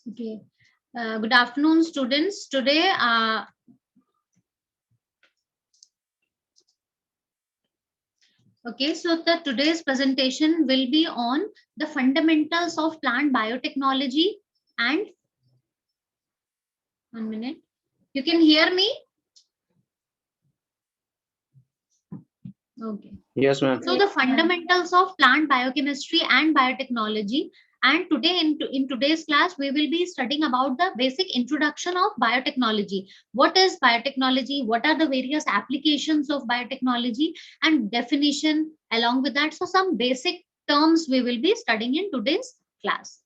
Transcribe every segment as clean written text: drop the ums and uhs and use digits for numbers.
Okay. Good afternoon, students. Today, so the today's presentation will be on the fundamentals of plant biotechnology. And 1 minute, you can hear me? Okay. Yes, ma'am. So the fundamentals of plant biochemistry and biotechnology. And today in today's class, we will be studying about the basic introduction of biotechnology. What is biotechnology? What are the various applications of biotechnology and definition along with that? So some basic terms we will be studying in today's class.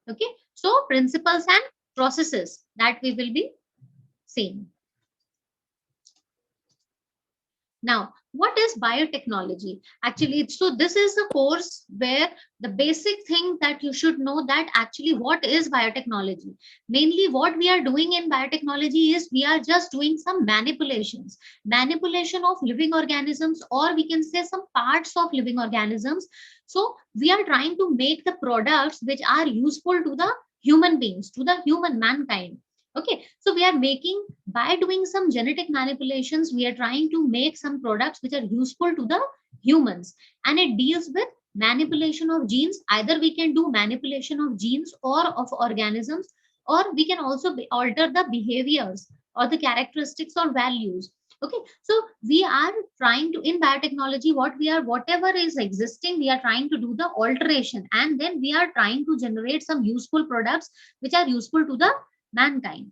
Okay. So principles and processes that we will be seeing. Now, what is biotechnology? Actually, so this is a course where the basic thing that you should know that actually what is biotechnology. Mainly what we are doing in biotechnology is we are just doing some manipulation of living organisms, or we can say some parts of living organisms. So we are trying to make the products which are useful to the human beings, to the human mankind. Okay, so we are making, by doing some genetic manipulations, we are trying to make some products which are useful to the humans, and it deals with manipulation of genes. Either we can do manipulation of genes or of organisms, or we can also alter the behaviors or the characteristics or values. Okay, so we are trying to, in biotechnology, whatever is existing, we are trying to do the alteration, and then we are trying to generate some useful products which are useful to the mankind.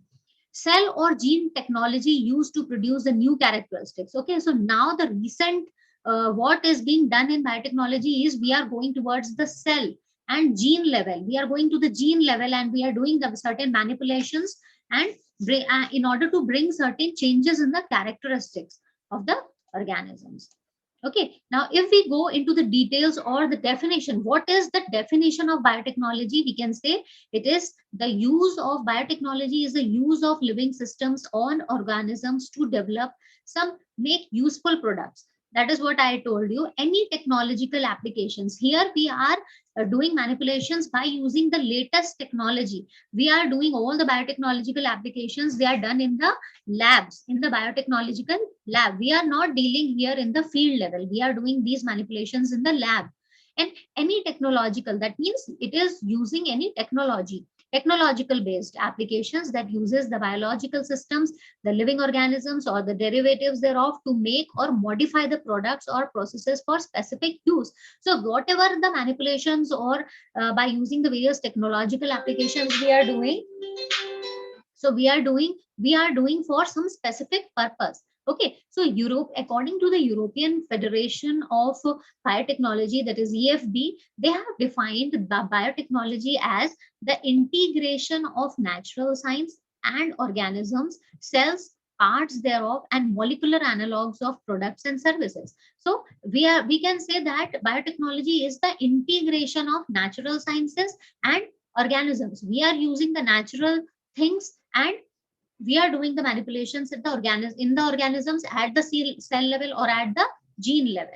Cell or gene technology used to produce the new characteristics. Okay, so now the recent what is being done in biotechnology is we are going towards the cell and gene level. We are going to the gene level and we are doing the certain manipulations and in order to bring certain changes in the characteristics of the organisms. Okay, now if we go into the details or the definition, what is the definition of biotechnology? We can say it is the use of biotechnology is the use of living systems on organisms to develop some make useful products. That is what I told you. Any technological applications. Here we are doing manipulations by using the latest technology. We are doing all the biotechnological applications. They are done in the labs, in the biotechnological lab. We are not dealing here in the field level. We are doing these manipulations in the lab. And any technological, that means it is using any technological based applications that uses the biological systems, the living organisms or the derivatives thereof to make or modify the products or processes for specific use. So whatever the manipulations or by using the various technological applications we are doing, so we are doing for some specific purpose. Okay, so Europe, according to the European Federation of Biotechnology, that is EFB, they have defined the biotechnology as the integration of natural science and organisms, cells, parts thereof, and molecular analogs of products and services. So we can say that biotechnology is the integration of natural sciences and organisms. We are using the natural things and we are doing the manipulations at the in the organisms at the cell level or at the gene level.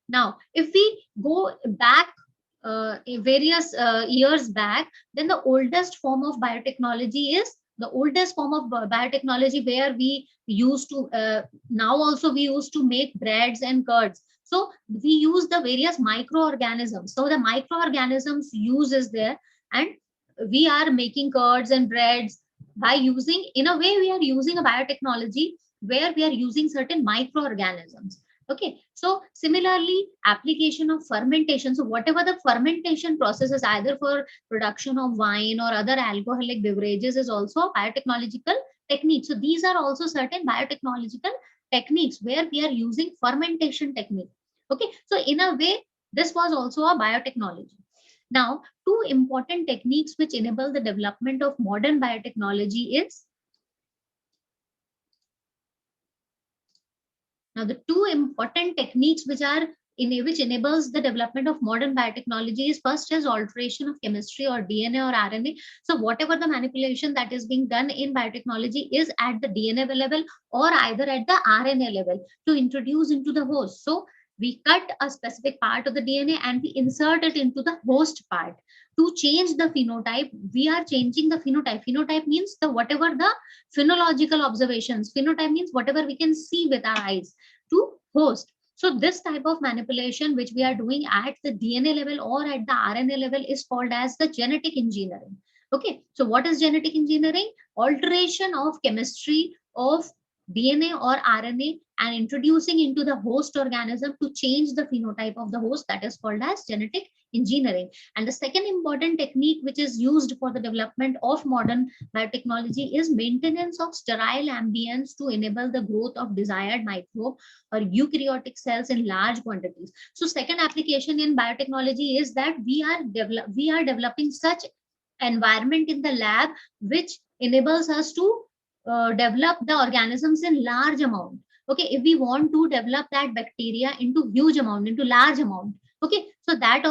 Now if we go back various years back, then the oldest form of biotechnology is the oldest form of biotechnology where we used to now also we used to make breads and curds. So we use the various microorganisms. So the microorganisms use is there, and we are making curds and breads by using, in a way we are using a biotechnology where we are using certain microorganisms. Okay, so similarly, application of fermentation. So whatever the fermentation process is, either for production of wine or other alcoholic beverages, is also a biotechnological technique. So these are also certain biotechnological techniques where we are using fermentation technique. Okay, so in a way, this was also a biotechnology. Now, two important techniques which enable the development of modern biotechnology is, now the two important techniques which are in which enables the development of modern biotechnology is, first is alteration of chemistry or DNA or RNA. So whatever the manipulation that is being done in biotechnology is at the DNA level or either at the RNA level to introduce into the host. So We cut a specific part of the DNA and we insert it into the host part to change the phenotype. We are changing the phenotype. Phenotype means the whatever the phenological observations. Phenotype means whatever we can see with our eyes to host. So this type of manipulation which we are doing at the DNA level or at the RNA level is called as the genetic engineering. Okay, so what is genetic engineering? Alteration of chemistry of DNA or RNA and introducing into the host organism to change the phenotype of the host, that is called as genetic engineering. And the second important technique which is used for the development of modern biotechnology is maintenance of sterile ambience to enable the growth of desired microbe or eukaryotic cells in large quantities. So second application in biotechnology is that we are developing such environment in the lab which enables us to develop the organisms in large amount. Okay, if we want to develop that bacteria into huge amount, into large amount. Okay, so that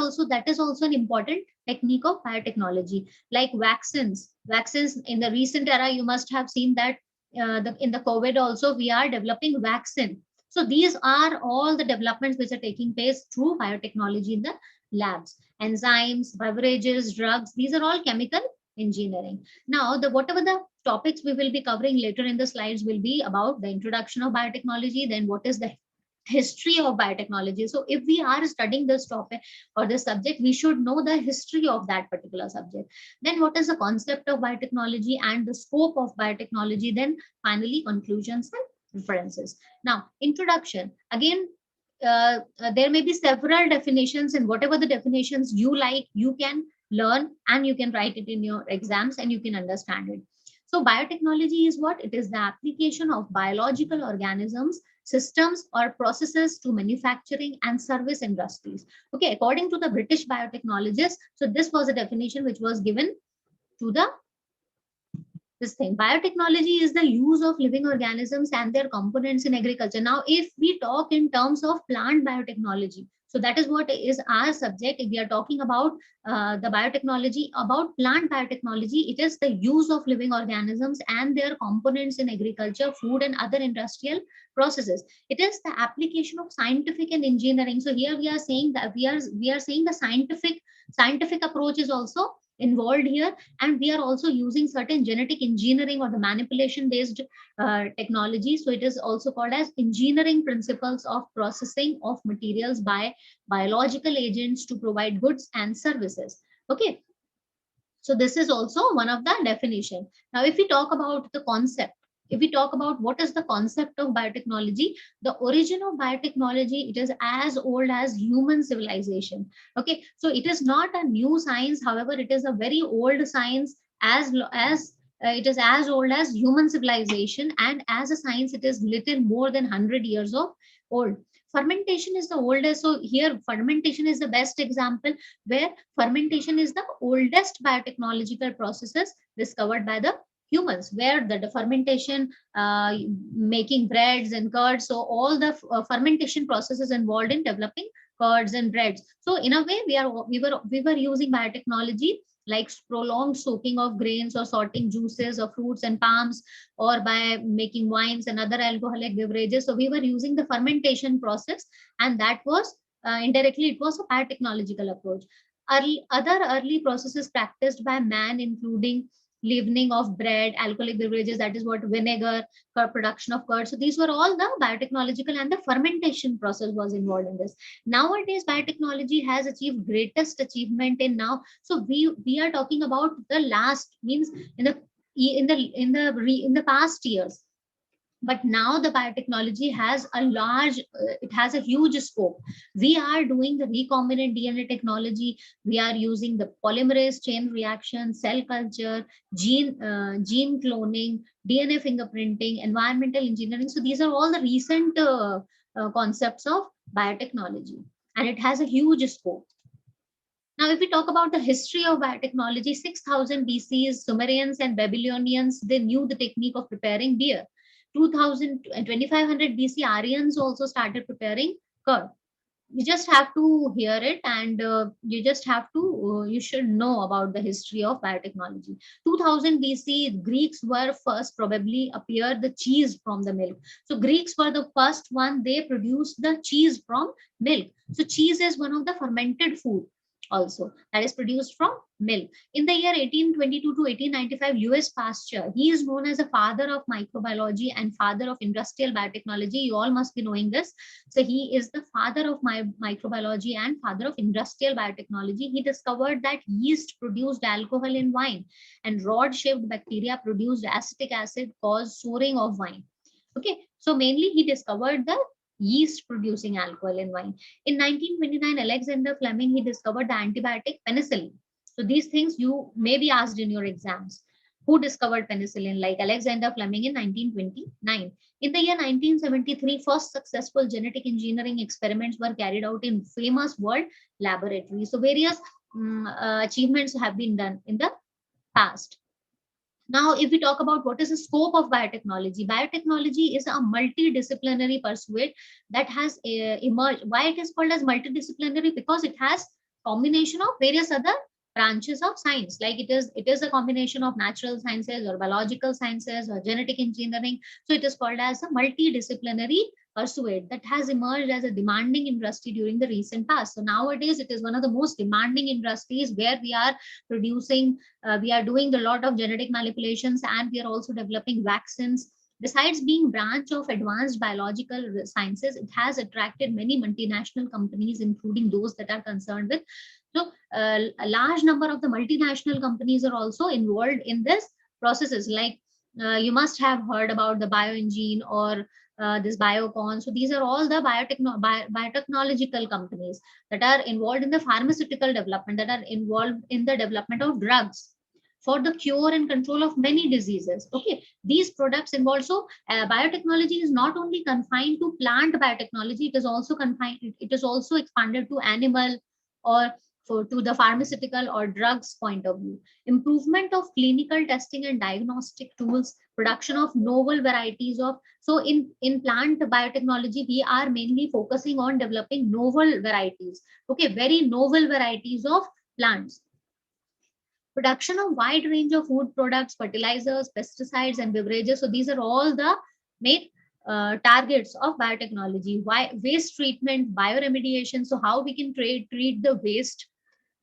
is also an important technique of biotechnology. Like vaccines in the recent era, you must have seen that in the COVID also we are developing vaccine. So these are all the developments which are taking place through biotechnology in the labs. Enzymes, beverages, drugs, these are all chemical engineering. Now, the whatever the topics we will be covering later in the slides will be about the introduction of biotechnology, then what is the history of biotechnology. So if we are studying this topic or this subject, we should know the history of that particular subject. Then what is the concept of biotechnology and the scope of biotechnology, then finally conclusions and references. Now, introduction. Again, there may be several definitions, and whatever the definitions you like, you can learn and you can write it in your exams and you can understand it. So biotechnology is what? It is the application of biological organisms, systems or processes to manufacturing and service industries. Okay, according to the British biotechnologists, so this was a definition which was given to the this thing. Biotechnology is the use of living organisms and their components in agriculture. Now, if we talk in terms of plant biotechnology, so that is what is our subject. If we are talking about the biotechnology, about plant biotechnology, it is the use of living organisms and their components in agriculture, food, and other industrial processes. It is the application of scientific and engineering. So here we are saying that we are saying the scientific approach is also involved here, and we are also using certain genetic engineering or the manipulation based technology. So it is also called as engineering principles of processing of materials by biological agents to provide goods and services. Okay, so this is also one of the definition. Now, if we talk about the concept, if we talk about what is the concept of biotechnology, the origin of biotechnology, it is as old as human civilization. Okay, so it is not a new science. However, it is a very old science, as it is as old as human civilization, and as a science, it is little more than 100 years of old. Fermentation is the oldest. So here, fermentation is the best example, where fermentation is the oldest biotechnological processes discovered by the humans, where the fermentation, making breads and curds, so all the fermentation processes involved in developing curds and breads. So in a way, we were using biotechnology like prolonged soaking of grains or sorting juices of fruits and palms, or by making wines and other alcoholic beverages. So we were using the fermentation process, and that was indirectly it was a biotechnological approach. Other early processes practiced by man, including leavening of bread, alcoholic beverages, that is what vinegar, production of curd. So these were all the biotechnological, and the fermentation process was involved in this. Nowadays, biotechnology has achieved greatest achievement in now. So we are talking about the last, means in the in the past years. But now the biotechnology has a large, it has a huge scope. We are doing the recombinant DNA technology. We are using the polymerase chain reaction, cell culture, gene cloning, DNA fingerprinting, environmental engineering. So these are all the recent concepts of biotechnology, and it has a huge scope. Now, if we talk about the history of biotechnology, 6000 BC's Sumerians and Babylonians, they knew the technique of preparing beer. 2000 and 2500 BC, Aryans also started preparing curd. You just have to hear it, and you just have to you should know about the history of biotechnology. 2000 BC, Greeks were first probably appeared the cheese from the milk. So Greeks were the first one, they produced the cheese from milk. So cheese is one of the fermented food also that is produced from milk. In the year 1822 to 1895, US Pasteur, he is known as the father of microbiology and father of industrial biotechnology. You all must be knowing this. So he is the father of microbiology and father of industrial biotechnology. He discovered that yeast produced alcohol in wine and rod-shaped bacteria produced acetic acid caused souring of wine. Okay, so mainly he discovered the yeast producing alcohol in wine. In 1929, Alexander Fleming, he discovered the antibiotic penicillin. So these things you may be asked in your exams. Who discovered penicillin? Like Alexander Fleming in 1929. In the year 1973, first successful genetic engineering experiments were carried out in famous world laboratories. So various achievements have been done in the past. Now, if we talk about what is the scope of biotechnology, biotechnology is a multidisciplinary pursuit that has emerged. Why it is called as multidisciplinary? Because it has combination of various other branches of science. Like it is a combination of natural sciences or biological sciences or genetic engineering. So it is called as a multidisciplinary pursuit that has emerged as a demanding industry during the recent past. So nowadays, it is one of the most demanding industries where we are producing we are doing a lot of genetic manipulations, and we are also developing vaccines. Besides being branch of advanced biological sciences, it has attracted many multinational companies, including those that are concerned with. So a large number of the multinational companies are also involved in this processes. Like you must have heard about the BioEngine or this Biocon. So these are all the biotechnological companies that are involved in the pharmaceutical development, that are involved in the development of drugs for the cure and control of many diseases. Okay, these products involve. So biotechnology is not only confined to plant biotechnology, it is also confined, it is also expanded to animal or to the pharmaceutical or drugs point of view. Improvement of clinical testing and diagnostic tools, production of novel varieties of. So in plant biotechnology, we are mainly focusing on developing novel varieties. Okay, very novel varieties of plants. Production of wide range of food products, fertilizers, pesticides, and beverages. So these are all the main targets of biotechnology. Why waste treatment, bioremediation. So how we can treat the waste,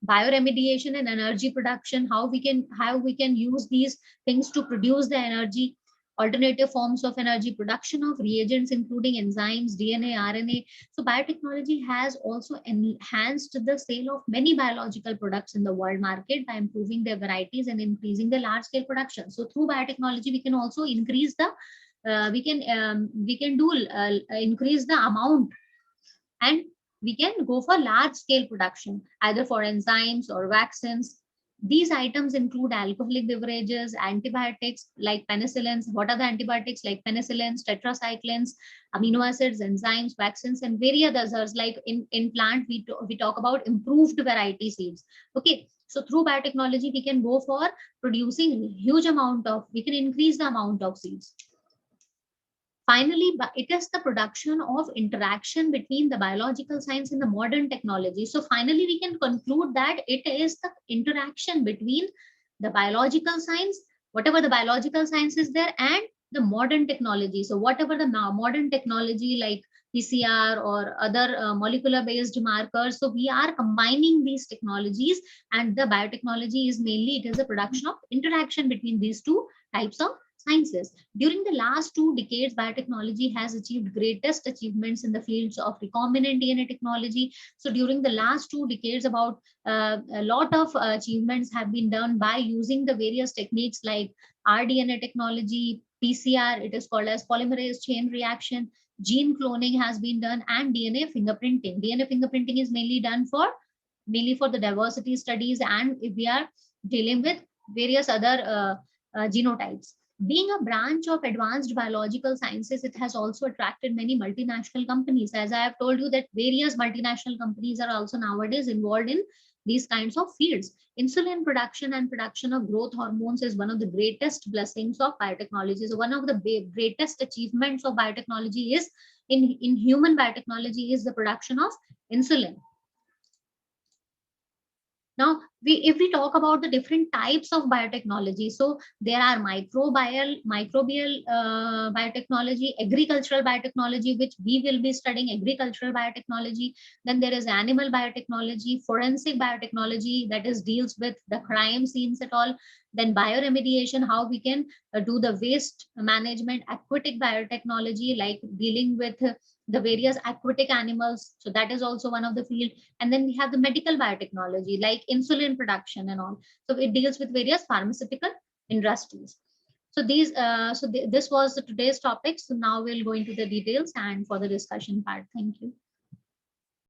bioremediation and energy production. How we can use these things to produce the energy. Alternative forms of energy production of reagents, including enzymes, DNA, RNA. So biotechnology has also enhanced the sale of many biological products in the world market by improving their varieties and increasing the large scale production. So through biotechnology, we can also increase the we can do increase the amount, and we can go for large scale production either for enzymes or vaccines. These items include alcoholic beverages, antibiotics like penicillins. What are the antibiotics? Like penicillins, tetracyclines, amino acids, enzymes, vaccines, and various others. Like in plant, we talk about improved variety seeds. Okay, so through biotechnology, we can go for producing huge amount of, we can increase the amount of seeds. Finally, it is the production of interaction between the biological science and the modern technology. So finally, we can conclude that it is the interaction between the biological science, whatever the biological science is there, and the modern technology. So whatever the now modern technology like PCR or other molecular based markers. So we are combining these technologies, and the biotechnology is mainly, it is a production of interaction between these two types of sciences. During the last 2 decades, biotechnology has achieved greatest achievements in the fields of recombinant DNA technology. So during the last 2 decades, about a lot of achievements have been done by using the various techniques like rDNA technology, PCR, it is called as polymerase chain reaction, gene cloning has been done, and DNA fingerprinting. DNA fingerprinting is mainly for the diversity studies, and if we are dealing with various other genotypes. Being a branch of advanced biological sciences, it has also attracted many multinational companies. As I have told you that various multinational companies are also nowadays involved in these kinds of fields. Insulin production and production of growth hormones is one of the greatest blessings of biotechnology. So one of the greatest achievements of biotechnology is in human biotechnology is the production of insulin. Now, if we talk about the different types of biotechnology, so there are microbial biotechnology, agricultural biotechnology, which we will be studying agricultural biotechnology. Then there is animal biotechnology, forensic biotechnology, that is deals with the crime scenes at all. Then bioremediation, how we can do the waste management. Aquatic biotechnology, like dealing with the various aquatic animals, so that is also one of the field. And then we have the medical biotechnology, like insulin production and all, so it deals with various pharmaceutical industries. So this was today's topic. So now we'll go into the details and for the discussion part. Thank you.